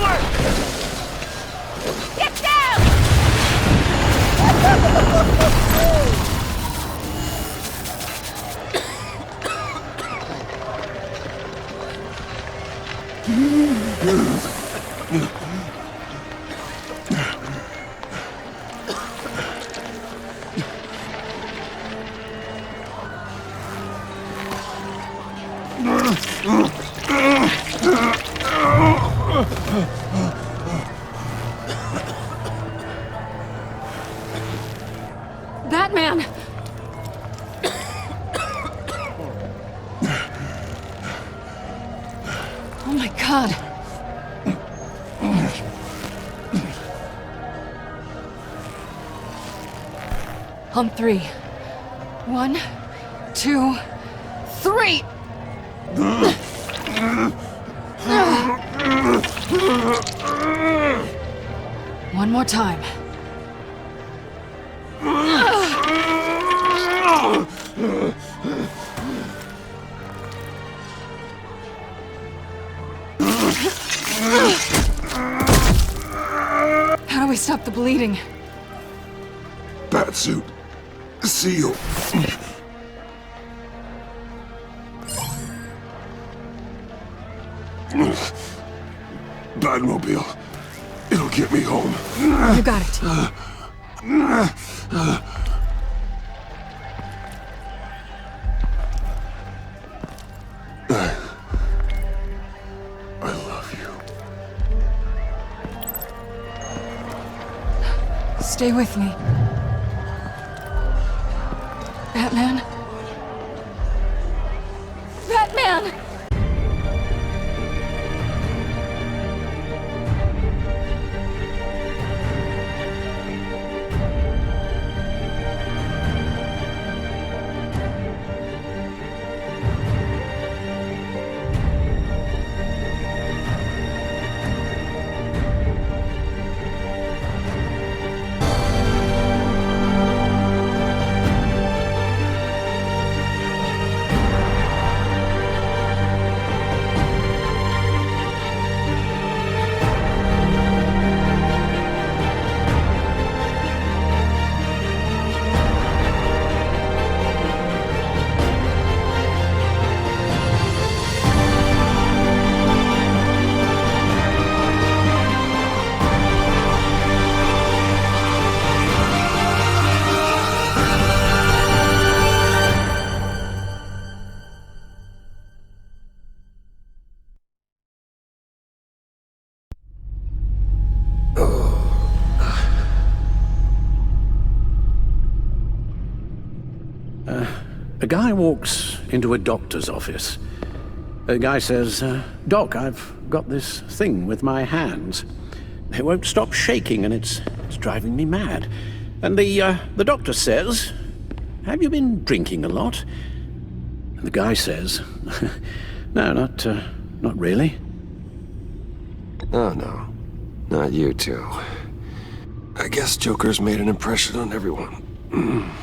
power! Get down! Batman! Oh my God. On three. 1, 2, 3! One more time. How do we stop the bleeding? Batsuit. Seal. Batmobile. It'll get me home. You got it. I love you. Stay with me. Batman? Batman! A guy walks into a doctor's office. The guy says, Doc, I've got this thing with my hands. They won't stop shaking and it's driving me mad. And the doctor says, have you been drinking a lot? And the guy says, no, not really. Oh, no. Not you two. I guess Joker's made an impression on everyone.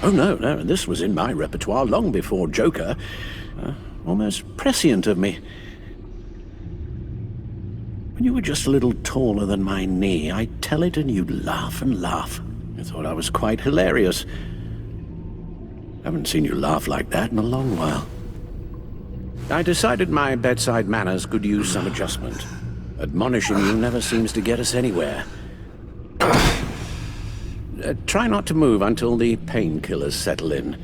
Oh, no, this was in my repertoire long before Joker. Almost prescient of me. When you were just a little taller than my knee, I'd tell it and you'd laugh and laugh. I thought I was quite hilarious. Haven't seen you laugh like that in a long while. I decided my bedside manners could use some adjustment. Admonishing you never seems to get us anywhere. Try not to move until the painkillers settle in.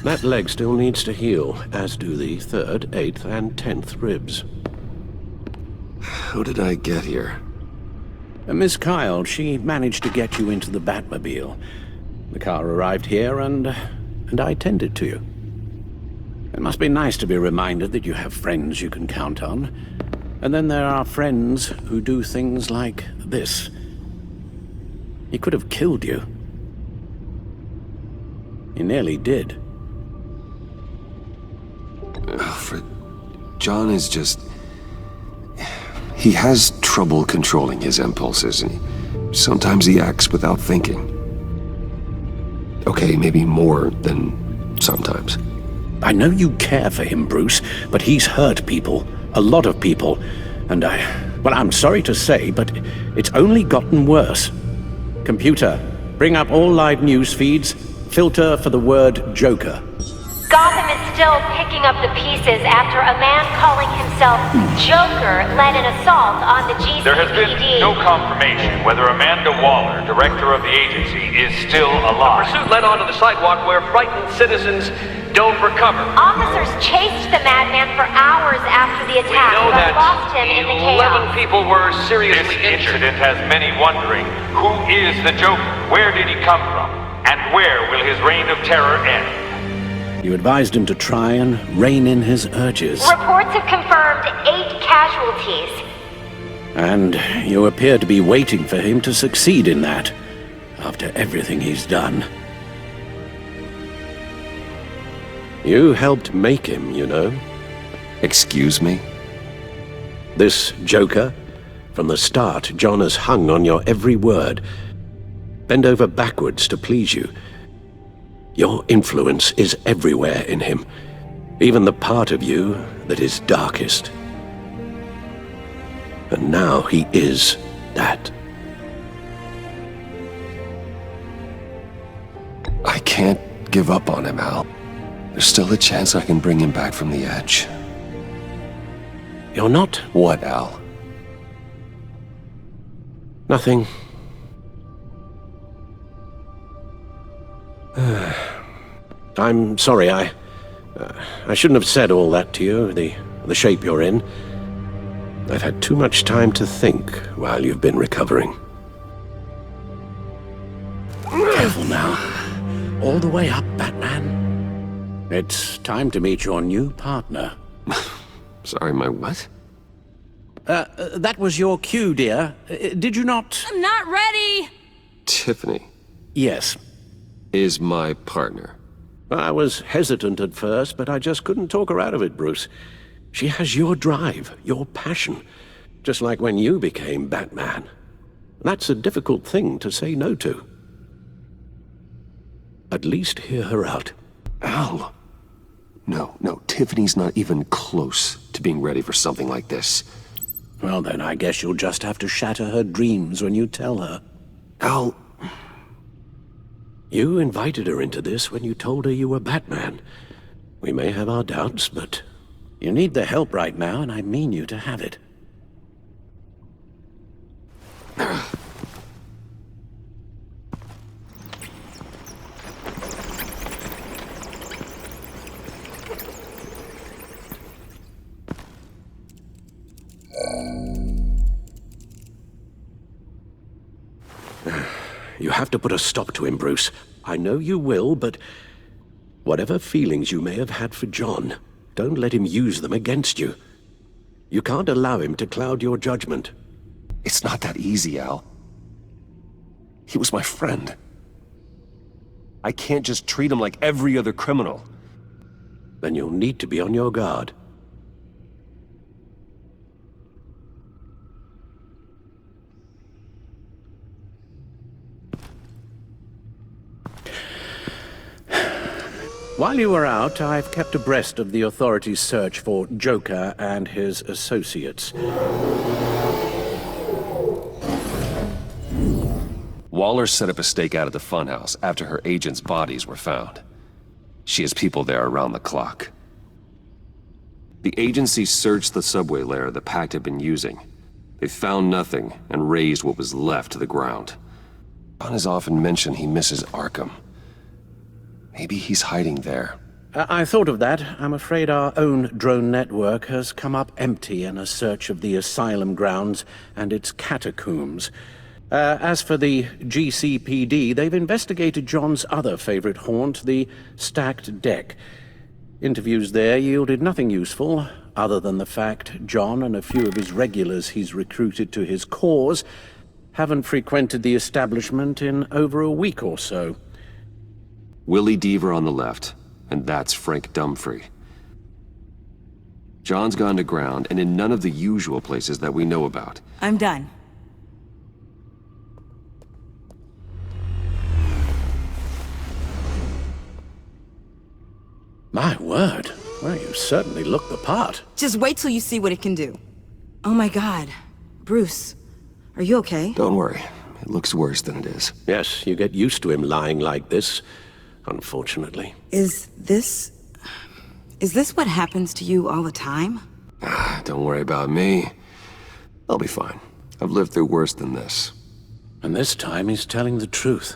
That leg still needs to heal, as do the 3rd, 8th, and 10th ribs. How did I get here? Miss Kyle, she managed to get you into the Batmobile. The car arrived here, and I tended to you. It must be nice to be reminded that you have friends you can count on. And then there are friends who do things like this. He could have killed you. He nearly did. Alfred, John is just... He has trouble controlling his impulses, and sometimes he acts without thinking. Okay, maybe more than sometimes. I know you care for him, Bruce, but he's hurt people. A lot of people. And well, I'm sorry to say, but it's only gotten worse. Computer, bring up all live news feeds, filter for the word Joker. Gotham is still picking up the pieces after a man calling himself Joker led an assault on the GCPD. There has been no confirmation whether Amanda Waller, director of the agency, is still alive. The pursuit led onto the sidewalk where frightened citizens don't recover. Officers chased the madman for hours after the We attack, know but that lost him in the 11 chaos. people were This seriously injured. incident has many wondering, who is the Joker? Where did he come from? And where will his reign of terror end? You advised him to try and rein in his urges. Reports have confirmed 8 casualties. And you appear to be waiting for him to succeed in that, after everything he's done. You helped make him, you know. Excuse me? This Joker, from the start, John has hung on your every word. Bend over backwards to please you. Your influence is everywhere in him, even the part of you that is darkest. And now he is that. I can't give up on him, Al. There's still a chance I can bring him back from the edge. You're not? What, Al? Nothing. I'm sorry, I shouldn't have said all that to you, the shape you're in. I've had too much time to think while you've been recovering. Careful now. All the way up, Batman. It's time to meet your new partner. Sorry, my what? That was your cue, dear. Did you not? I'm not ready! Tiffany Yes. is my partner. I was hesitant at first, but I just couldn't talk her out of it, Bruce. She has your drive, your passion, just like when you became Batman. That's a difficult thing to say no to. At least hear her out. Al! No, Tiffany's not even close to being ready for something like this. Well, then I guess you'll just have to shatter her dreams when you tell her. Al... You invited her into this when you told her you were Batman. We may have our doubts, but you need the help right now, and I mean you to have it. You have to put a stop to him, Bruce. I know you will, but whatever feelings you may have had for John, don't let him use them against you. You can't allow him to cloud your judgment. It's not that easy, Al. He was my friend. I can't just treat him like every other criminal. Then you'll need to be on your guard. While you were out, I've kept abreast of the authorities' search for Joker and his associates. Waller set up a stakeout at the funhouse after her agents' bodies were found. She has people there around the clock. The agency searched the subway layer the Pact had been using. They found nothing and razed what was left to the ground. John has often mentioned he misses Arkham. Maybe he's hiding there. I thought of that. I'm afraid our own drone network has come up empty in a search of the asylum grounds and its catacombs. As for the GCPD, they've investigated John's other favorite haunt, the stacked deck. Interviews there yielded nothing useful, other than the fact John and a few of his regulars he's recruited to his cause haven't frequented the establishment in over a week or so. Willie Deaver on the left, and that's Frank Dumfrey. John's gone to ground, and in none of the usual places that we know about. I'm done. My word. Well, you certainly look the part. Just wait till you see what it can do. Oh my god. Bruce, are you okay? Don't worry. It looks worse than it is. Yes, you get used to him lying like this, unfortunately. Is this what happens to you all the time? Don't worry about me. I'll be fine. I've lived through worse than this. And this time he's telling the truth.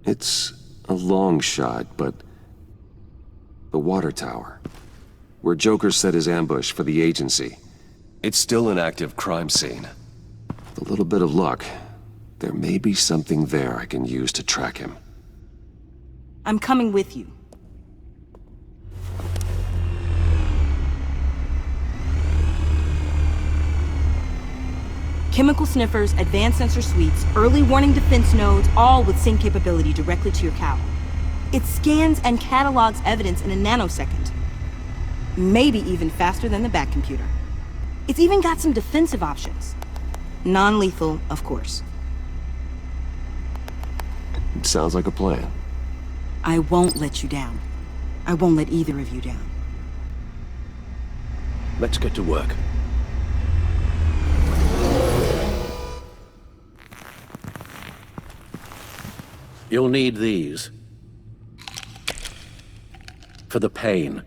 It's a long shot, but... the water tower, where Joker set his ambush for the agency. It's still an active crime scene. With a little bit of luck, there may be something there I can use to track him. I'm coming with you. Chemical sniffers, advanced sensor suites, early warning defense nodes, all with sync capability directly to your cowl. It scans and catalogs evidence in a nanosecond. Maybe even faster than the Bat computer. It's even got some defensive options. Non-lethal, of course. It sounds like a plan. I won't let you down. I won't let either of you down. Let's get to work. You'll need these. For the pain.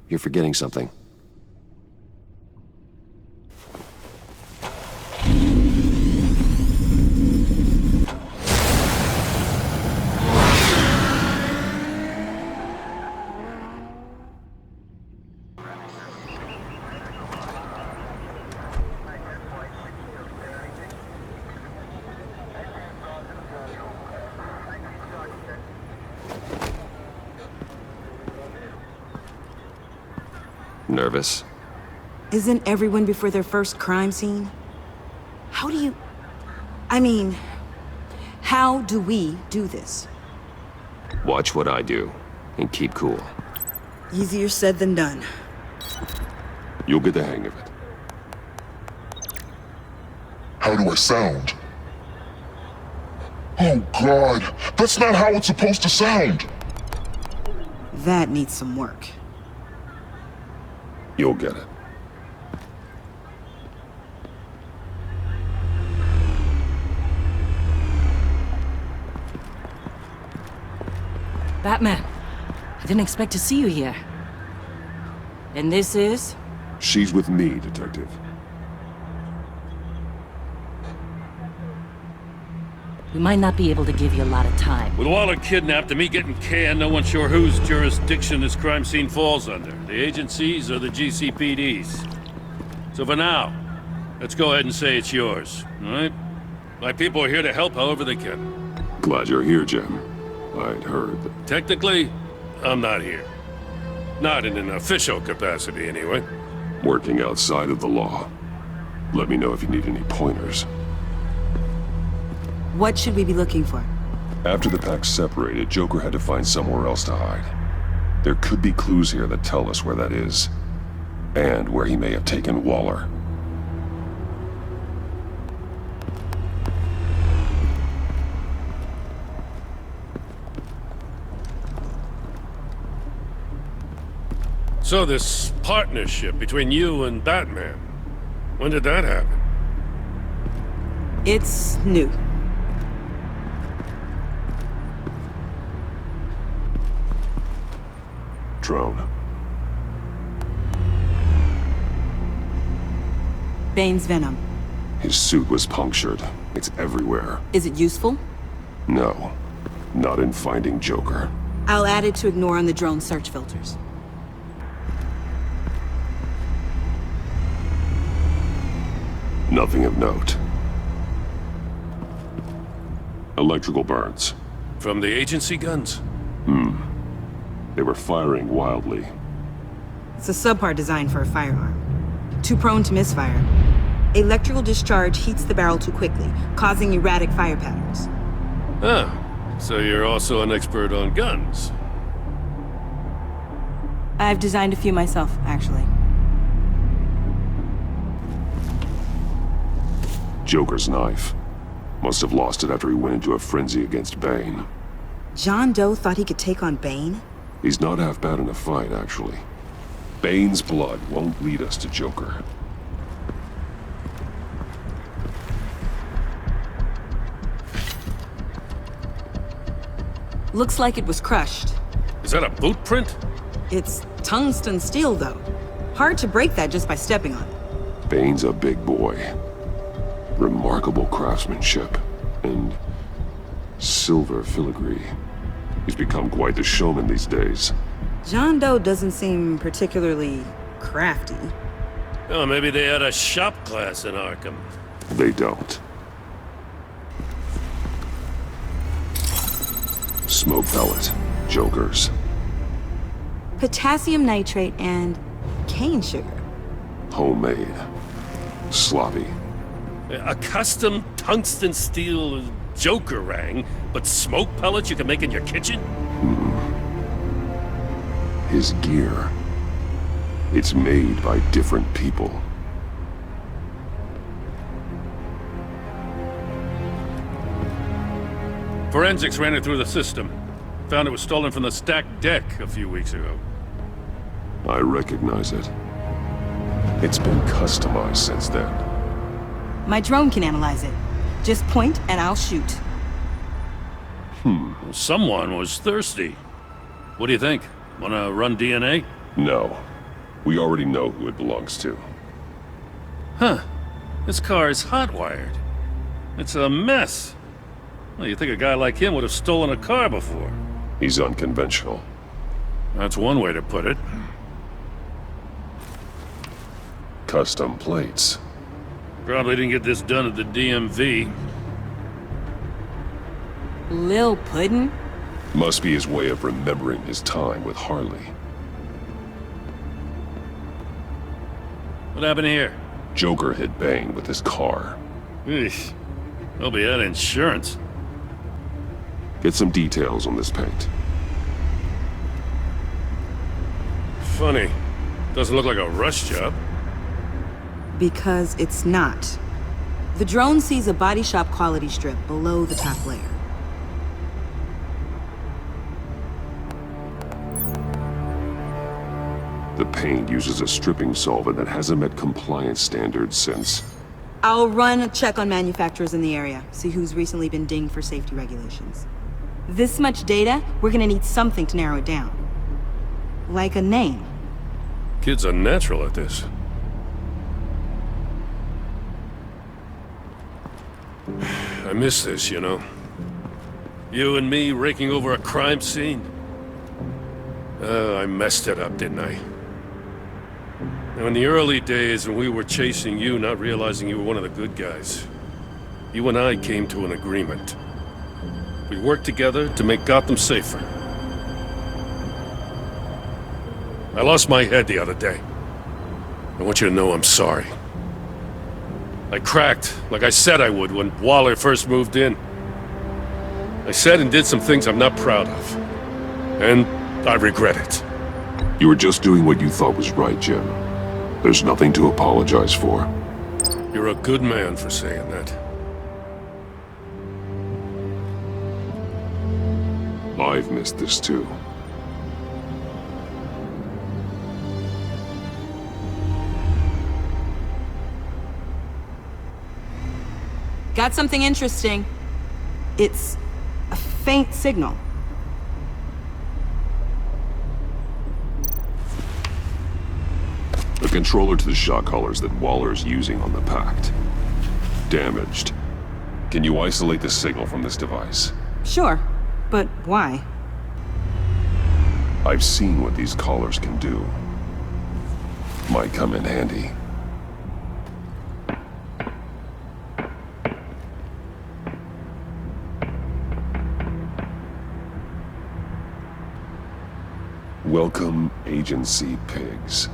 You're forgetting something. Nervous? Isn't everyone before their first crime scene? How do we do this? Watch what I do, and keep cool. Easier said than done. You'll get the hang of it. How do I sound? Oh God, that's not how it's supposed to sound! That needs some work. You'll get it. Batman, I didn't expect to see you here. And this is? She's with me, Detective. We might not be able to give you a lot of time. With Waller kidnapped and me getting canned, no one's sure whose jurisdiction this crime scene falls under. The agencies or the GCPD's. So for now, let's go ahead and say it's yours, all right? My people are here to help however they can. Glad you're here, Jim. I'd heard that... Technically, I'm not here. Not in an official capacity, anyway. Working outside of the law. Let me know if you need any pointers. What should we be looking for? After the pack separated, Joker had to find somewhere else to hide. There could be clues here that tell us where that is. And where he may have taken Waller. So this partnership between you and Batman, when did that happen? It's new. Drone. Bane's venom. His suit was punctured. It's everywhere. Is it useful? No. Not in finding Joker. I'll add it to ignore on the drone search filters. Nothing of note. Electrical burns. From the agency guns? They were firing wildly. It's a subpart designed for a firearm. Too prone to misfire. Electrical discharge heats the barrel too quickly, causing erratic fire patterns. Ah, so you're also an expert on guns. I've designed a few myself, actually. Joker's knife. Must have lost it after he went into a frenzy against Bane. John Doe thought he could take on Bane? He's not half bad in a fight, actually. Bane's blood won't lead us to Joker. Looks like it was crushed. Is that a boot print? It's tungsten steel, though. Hard to break that just by stepping on it. Bane's a big boy. Remarkable craftsmanship. And silver filigree. He's become quite the showman these days. John Doe doesn't seem particularly crafty. Oh, maybe they had a shop class in Arkham. They don't. Smoke pellet. Jokers. Potassium nitrate and cane sugar. Homemade. Sloppy. A custom tungsten steel Joker rang, but smoke pellets you can make in your kitchen? His gear. It's made by different people. Forensics ran it through the system. Found it was stolen from the stacked deck a few weeks ago. I recognize it. It's been customized since then. My drone can analyze it. Just point and I'll shoot. Someone was thirsty. What do you think? Wanna run DNA? No. We already know who it belongs to. Huh. This car is hot-wired. It's a mess. Well, you'd think a guy like him would have stolen a car before. He's unconventional. That's one way to put it. Custom plates. Probably didn't get this done at the DMV. Lil Puddin'? Must be his way of remembering his time with Harley. What happened here? Joker hit Bane with his car. Eesh. Hope he had insurance. Get some details on this paint. Funny. Doesn't look like a rush job. Because it's not. The drone sees a body shop quality strip below the top layer. The paint uses a stripping solvent that hasn't met compliance standards since... I'll run a check on manufacturers in the area, see who's recently been dinged for safety regulations. This much data, we're gonna need something to narrow it down. Like a name. Kid's a natural at this. I miss this, you know. You and me raking over a crime scene. I messed it up, didn't I? Now, in the early days when we were chasing you, not realizing you were one of the good guys, you and I came to an agreement. We worked together to make Gotham safer. I lost my head the other day. I want you to know I'm sorry. I cracked, like I said I would when Waller first moved in. I said and did some things I'm not proud of. And I regret it. You were just doing what you thought was right, Jim. There's nothing to apologize for. You're a good man for saying that. I've missed this too. Got something interesting. It's a faint signal. The controller to the shot collars that Waller's using on the Pact. Damaged. Can you isolate the signal from this device? Sure, but why? I've seen what these collars can do. Might come in handy. Welcome, Agency Pigs.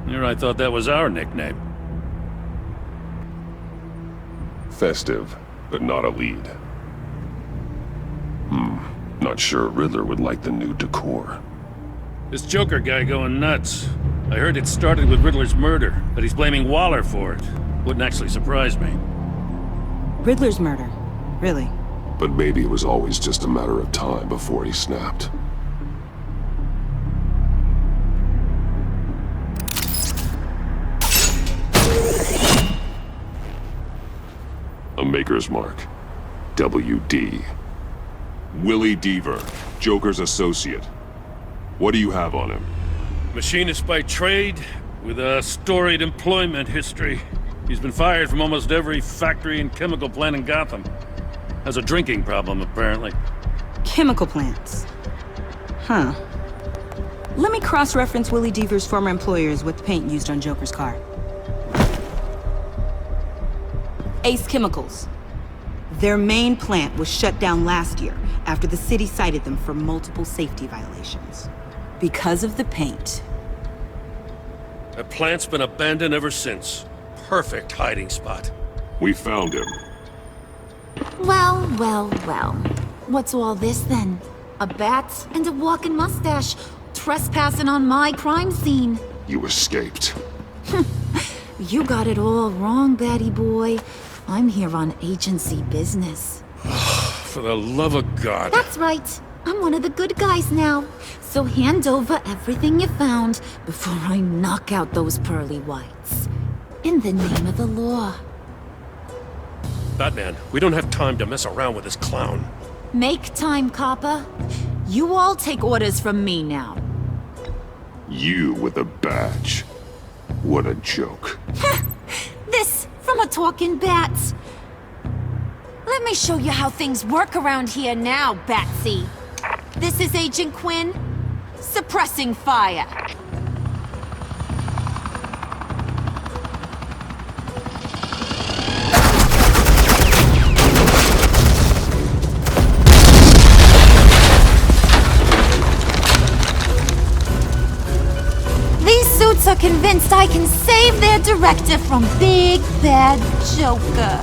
Here I thought that was our nickname. Festive, but not a lead. Not sure Riddler would like the new decor. This Joker guy going nuts. I heard it started with Riddler's murder, but he's blaming Waller for it. Wouldn't actually surprise me. Riddler's murder. Really. But maybe it was always just a matter of time before he snapped. A Maker's Mark. WD. Willie Deaver, Joker's associate. What do you have on him? Machinist by trade, with a storied employment history. He's been fired from almost every factory and chemical plant in Gotham. Has a drinking problem, apparently. Chemical plants. Huh. Let me cross-reference Willie Deaver's former employers with the paint used on Joker's car. Ace Chemicals. Their main plant was shut down last year after the city cited them for multiple safety violations. Because of the paint. That plant's been abandoned ever since. Perfect hiding spot. We found him. Well, well, well. What's all this then? A bat and a walking mustache trespassing on my crime scene. You escaped. You got it all wrong, Batty boy. I'm here on agency business. For the love of God. That's right. I'm one of the good guys now. So hand over everything you found before I knock out those pearly whites. In the name of the law. Batman, we don't have time to mess around with this clown. Make time, copper. You all take orders from me now. You with a badge. What a joke. This from a talking bat. Let me show you how things work around here now, Batsy. This is Agent Quinn, suppressing fire. These suits are convinced I can save their director from Big Bad Joker.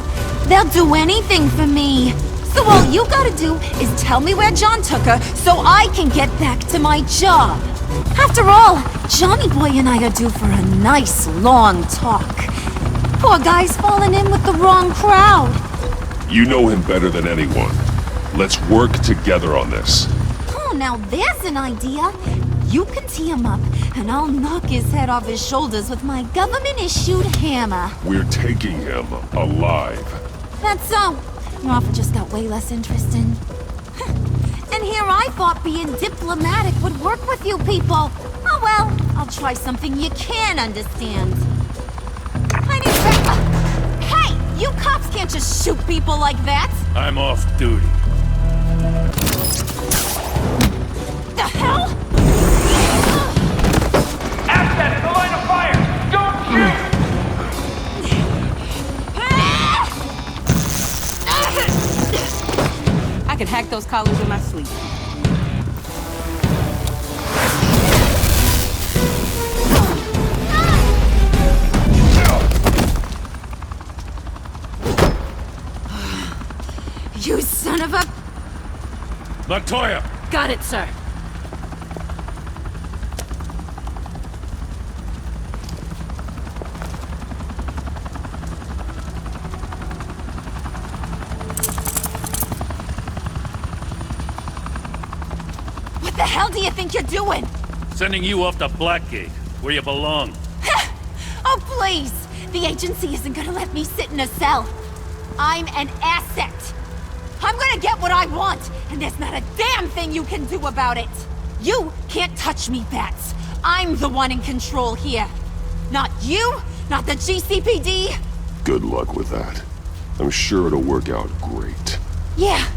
They'll do anything for me. So all you gotta do is tell me where John took her so I can get back to my job. After all, Johnny Boy and I are due for a nice long talk. Poor guy's fallen in with the wrong crowd. You know him better than anyone. Let's work together on this. Oh, now there's an idea. You can tee him up, and I'll knock his head off his shoulders with my government-issued hammer. We're taking him alive. That's so. Your offer just got way less interesting. And here I thought being diplomatic would work with you people. Oh well, I'll try something you can understand. I need to... Hey! You cops can't just shoot people like that! I'm off duty. The hell? Access the line of fire! Don't shoot! I can hack those collars with my sleeve. You son of a... Montoya! Got it, sir. What the hell do you think you're doing? Sending you off to Blackgate, where you belong. Oh, please! The agency isn't gonna let me sit in a cell. I'm an asset. I'm gonna get what I want, and there's not a damn thing you can do about it. You can't touch me, Bats. I'm the one in control here. Not you, not the GCPD. Good luck with that. I'm sure it'll work out great. Yeah,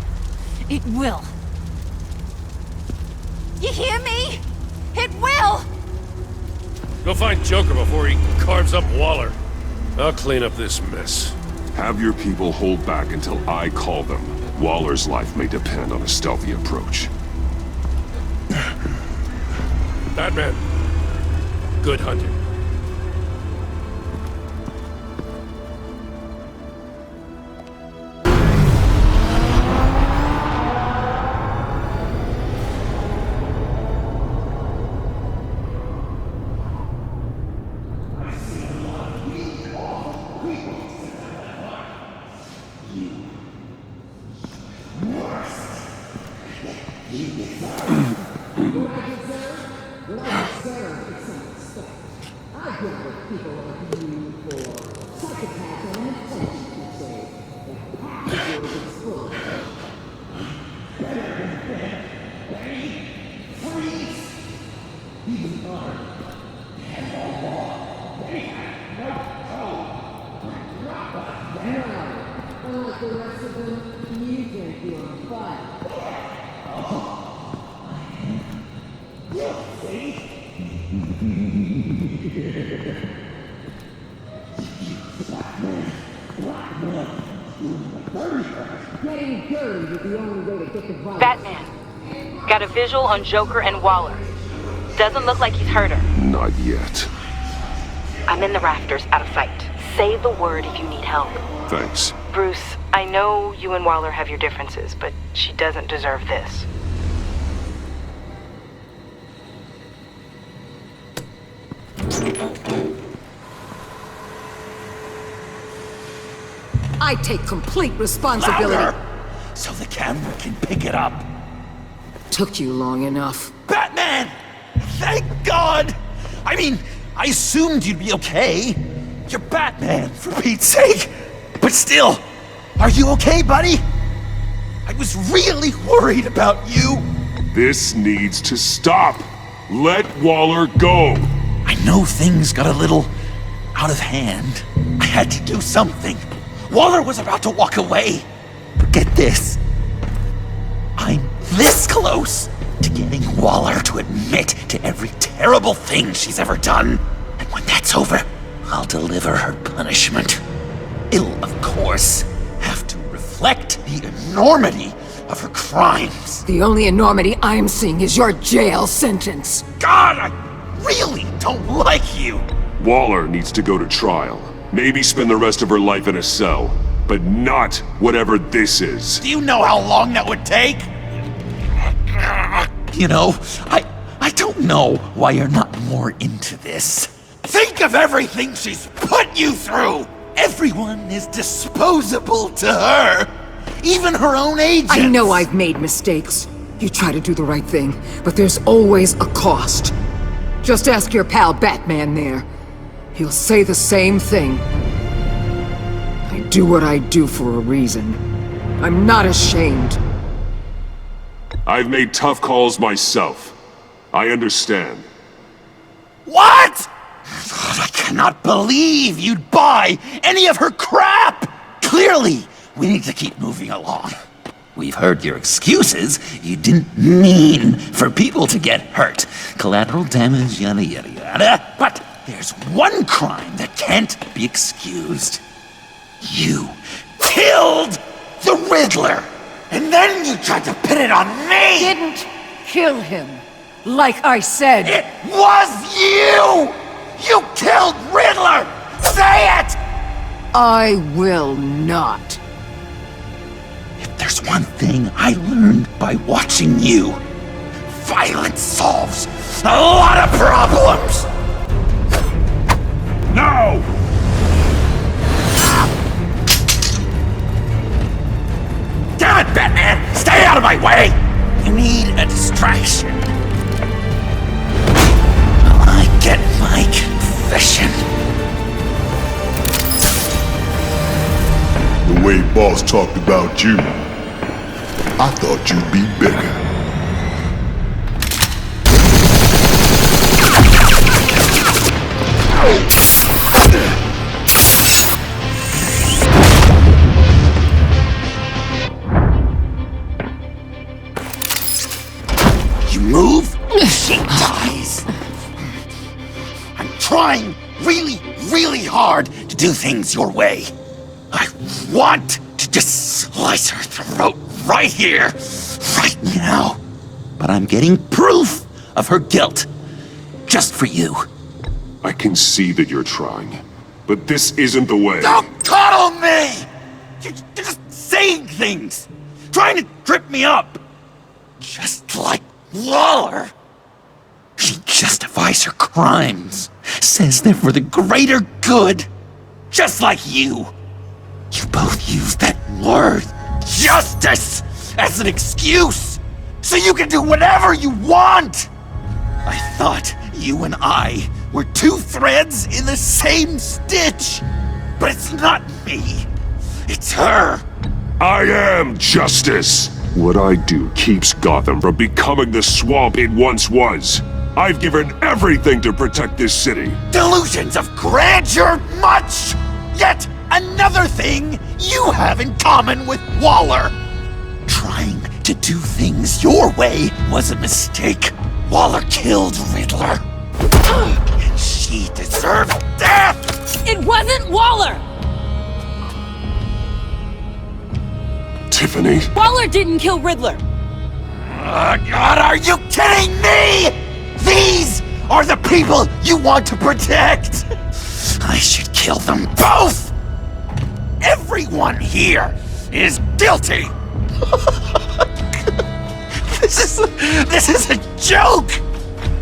it will. You hear me? It will! Go find Joker before he carves up Waller. I'll clean up this mess. Have your people hold back until I call them. Waller's life may depend on a stealthy approach. Batman, good hunting. You Batman, got a visual on Joker and Waller. Doesn't look like he's hurt her. Not yet. I'm in the rafters, out of sight. Say the word if you need help. Thanks. Bruce, I know you and Waller have your differences, but she doesn't deserve this. I take complete responsibility. Louder, so the camera can pick it up. Took you long enough. Batman! Thank God! I mean, I assumed you'd be okay. You're Batman, for Pete's sake. But still, are you okay, buddy? I was really worried about you. This needs to stop. Let Waller go. I know things got a little out of hand. I had to do something. Waller was about to walk away. But get this. I'm this close to getting Waller to admit to every terrible thing she's ever done. And when that's over, I'll deliver her punishment. It'll, of course, have to reflect the enormity of her crimes. The only enormity I'm seeing is your jail sentence. God, I really don't like you. Waller needs to go to trial. Maybe spend the rest of her life in a cell. But not whatever this is. Do you know how long that would take? You know, I don't know why you're not more into this. Think of everything she's put you through! Everyone is disposable to her! Even her own agents! I know I've made mistakes. You try to do the right thing, but there's always a cost. Just ask your pal Batman there. He'll say the same thing. I do what I do for a reason. I'm not ashamed. I've made tough calls myself. I understand. What?! I cannot believe you'd buy any of her crap! Clearly, we need to keep moving along. We've heard your excuses. You didn't mean for people to get hurt. Collateral damage, yada yada yada. But there's one crime that can't be excused. You killed the Riddler! And then you tried to pin it on me! Didn't kill him. Like I said. It was you! You killed Riddler! Say it! I will not. If there's one thing I learned by watching you, violence solves a lot of problems! No! Damn it, Batman! Stay out of my way! You need a distraction. While I get my confession. The way Boss talked about you, I thought you'd be bigger. You move, she dies. I'm trying really hard to do things your way. I want to just slice her throat right here, right now. But I'm getting proof of her guilt, just for you. I can see that you're trying, but this isn't the way. Don't coddle me! You're just saying things, trying to trip me up. Just like Waller. She justifies her crimes, says they're for the greater good, just like you. You both use that word, justice, as an excuse. so you can do whatever you want! I thought you and I were two threads in the same stitch! But it's not me! It's her! I am justice! What I do keeps Gotham from becoming the swamp it once was. I've given everything to protect this city. Delusions of grandeur much! Yet another thing you have in common with Waller. Trying to do things your way was a mistake. Waller killed Riddler. And she deserved death! It wasn't Waller! Tiffany? Waller didn't kill Riddler! God, are you kidding me? These are the people you want to protect! I should kill them both! Everyone here is guilty! This is a joke!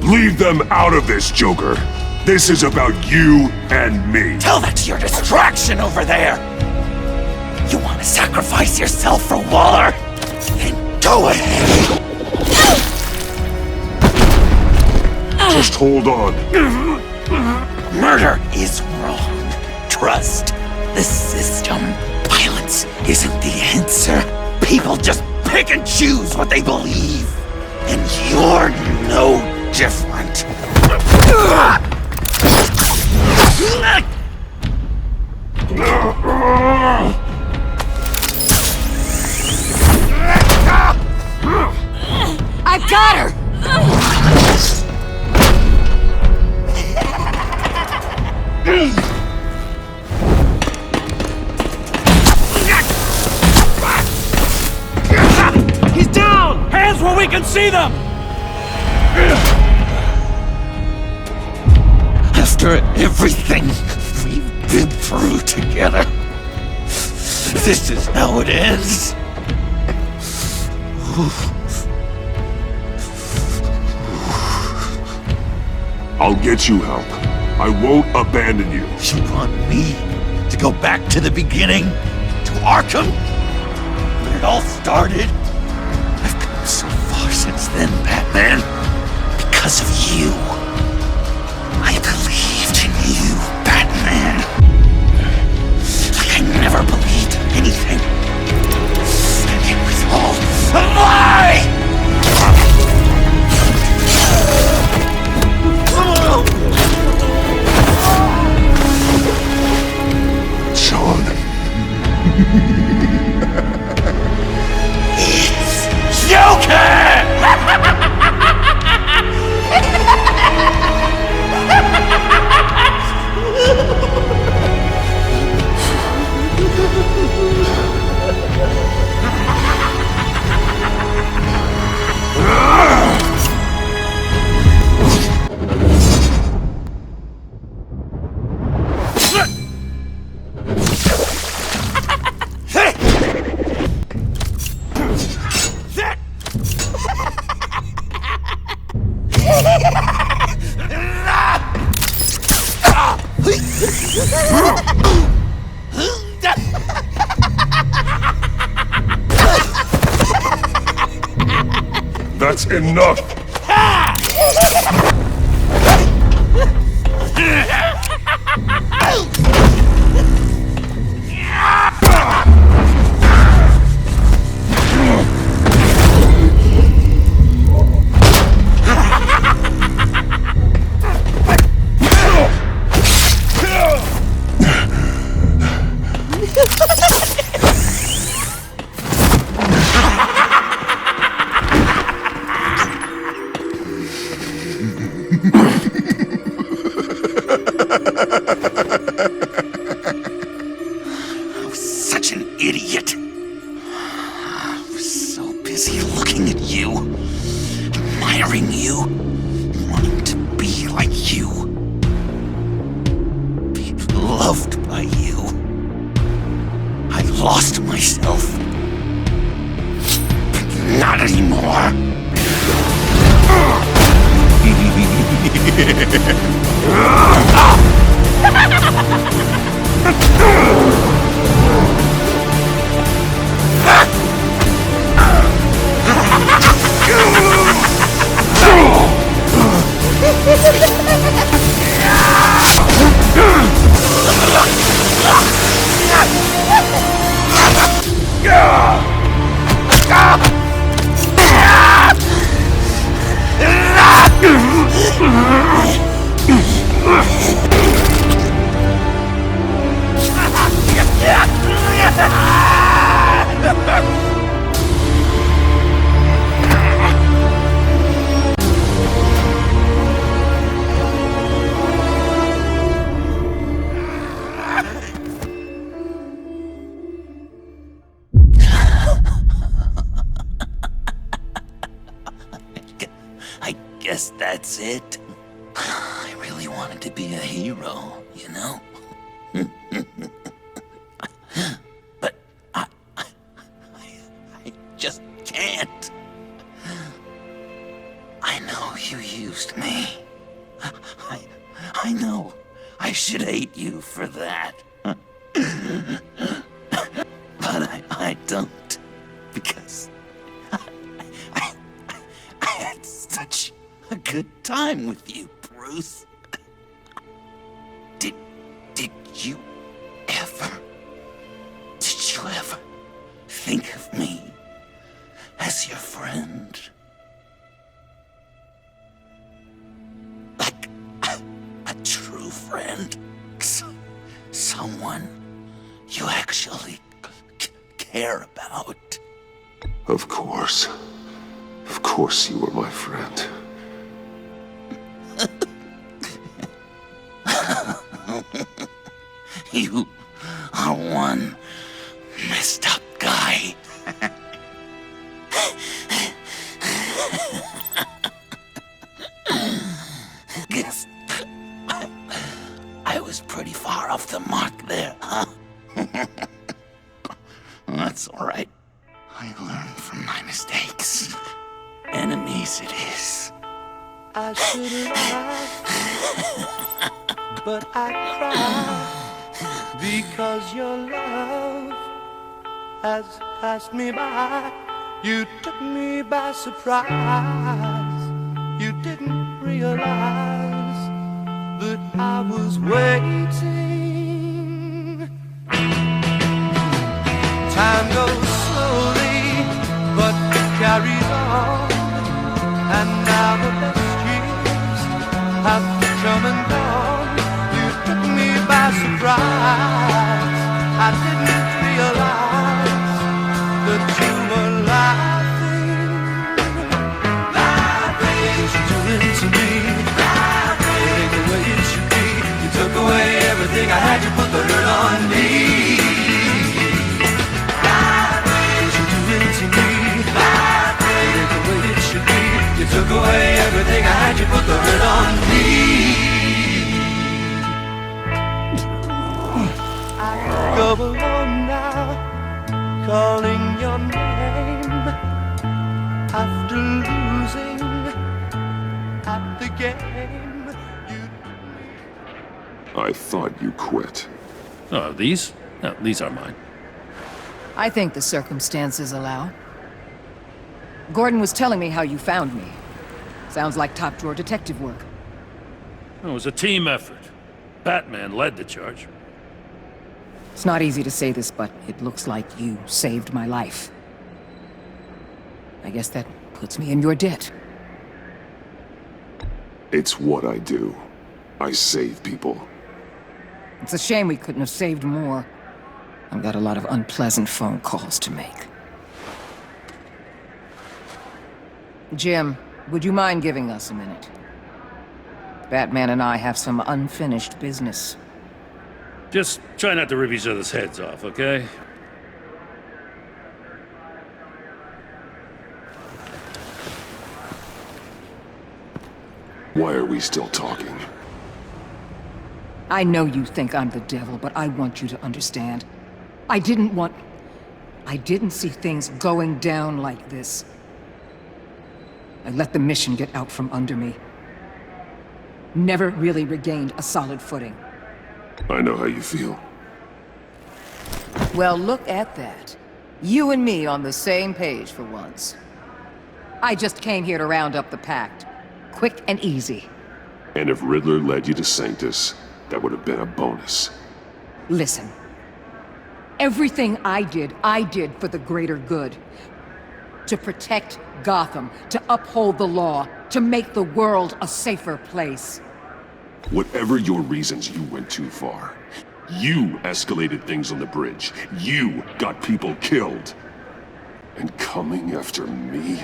Leave them out of this, Joker. This is about you and me. Tell that to your distraction over there! You want to sacrifice yourself for Waller? Then go ahead! Just hold on. Murder is wrong. Trust the system. Violence isn't the answer. People just pick and choose what they believe. And you're no different. I've got her! He's down! Hands where we can see them! After everything we've been through together, this is how it ends. I'll get you help. I won't abandon you. You want me to go back to the beginning? To Arkham? Where it all started? I've come so far since then, Batman. Because of you. I believed in you, Batman. Like I never believed anything. It was all a lie! Sean. It's Joker! That's enough! I was such an idiot. I was so busy looking at you, admiring you, wanting to be like you, be loved by you. I lost myself. But not anymore. I guess that's it. I really wanted to be a hero, you know? But I just can't. I know you used me. I know I should hate you for that. But I don't, because I had such a good time with you, Bruce. Did you ever think of me as your friend? Like a true friend? Someone you actually care about? Of course. Of course you were my friend. You are one messed up guy. Guess I was pretty far off the mark there, huh? That's all right. I learned from my mistakes. Enemies it is. I should've laughed, but I cried because your love has passed me by. You took me by surprise. You didn't realize that I was waiting. Time goes slowly, but it carries on. And now the best years have come and gone. You took me by surprise. I didn't realize that you were laughing. Laughing, what you doing to me? Laughing, it ain't the way it should be. You took away everything I had. You put the hurt on me. Laughing, what you doing to me? Laughing, it ain't the way it should be. You took away everything I had, you put the hurt on me. I go alone now, calling your name. After losing at the game, I thought you quit. Oh, these? No, these are mine. I think the circumstances allow. Gordon was telling me how you found me. Sounds like top-drawer detective work. It was a team effort. Batman led the charge. It's not easy to say this, but it looks like you saved my life. I guess that puts me in your debt. It's what I do. I save people. It's a shame we couldn't have saved more. I've got a lot of unpleasant phone calls to make. Jim, would you mind giving us a minute? Batman and I have some unfinished business. Just try not to rip each other's heads off, okay? Why are we still talking? I know you think I'm the devil, but I want you to understand. I didn't see things going down like this. I let the mission get out from under me. Never really regained a solid footing. I know how you feel. Well, look at that. You and me on the same page for once. I just came here to round up the pact. Quick and easy. And if Riddler led you to Sanctus, that would have been a bonus. Listen. Everything I did for the greater good. To protect Gotham, to uphold the law, to make the world a safer place. Whatever your reasons, you went too far. You escalated things on the bridge. You got people killed. And coming after me?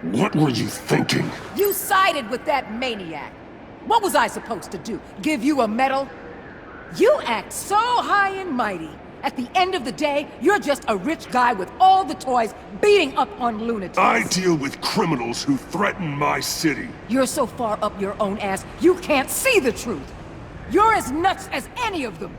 What were you thinking? You sided with that maniac. What was I supposed to do? Give you a medal? You act so high and mighty. At the end of the day, you're just a rich guy with all the toys beating up on lunatics. I deal with criminals who threaten my city. You're so far up your own ass, you can't see the truth. You're as nuts as any of them.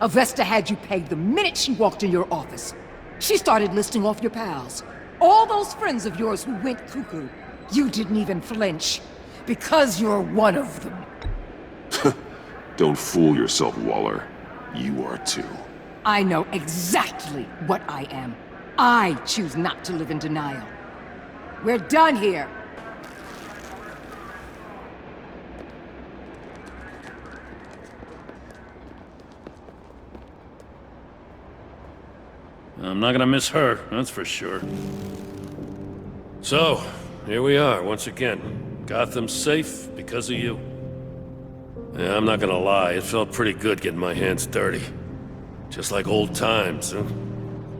Avesta had you pegged the minute she walked in your office. She started listing off your pals. All those friends of yours who went cuckoo. You didn't even flinch. Because you're one of them. Don't fool yourself, Waller. You are too. I know exactly what I am. I choose not to live in denial. We're done here. I'm not gonna miss her, that's for sure. So, here we are, once again. Gotham's safe because of you. Yeah, I'm not gonna lie, it felt pretty good getting my hands dirty. Just like old times, huh?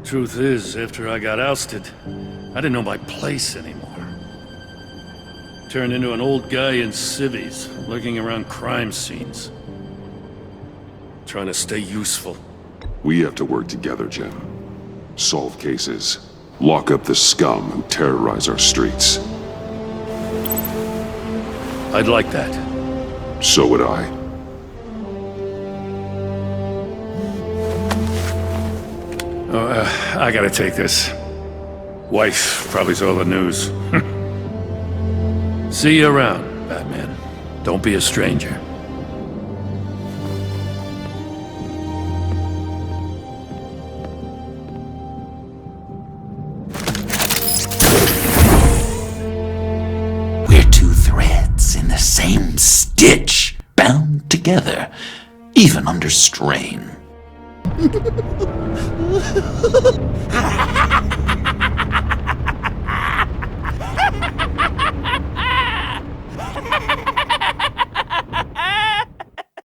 Truth is, after I got ousted, I didn't know my place anymore. Turned into an old guy in civvies, lurking around crime scenes. Trying to stay useful. We have to work together, Jim. Solve cases. Lock up the scum who terrorize our streets. I'd like that. So would I. I gotta take this. Wife probably saw the news. See you around, Batman. Don't be a stranger. We're two threads in the same stitch, bound together, even under strain.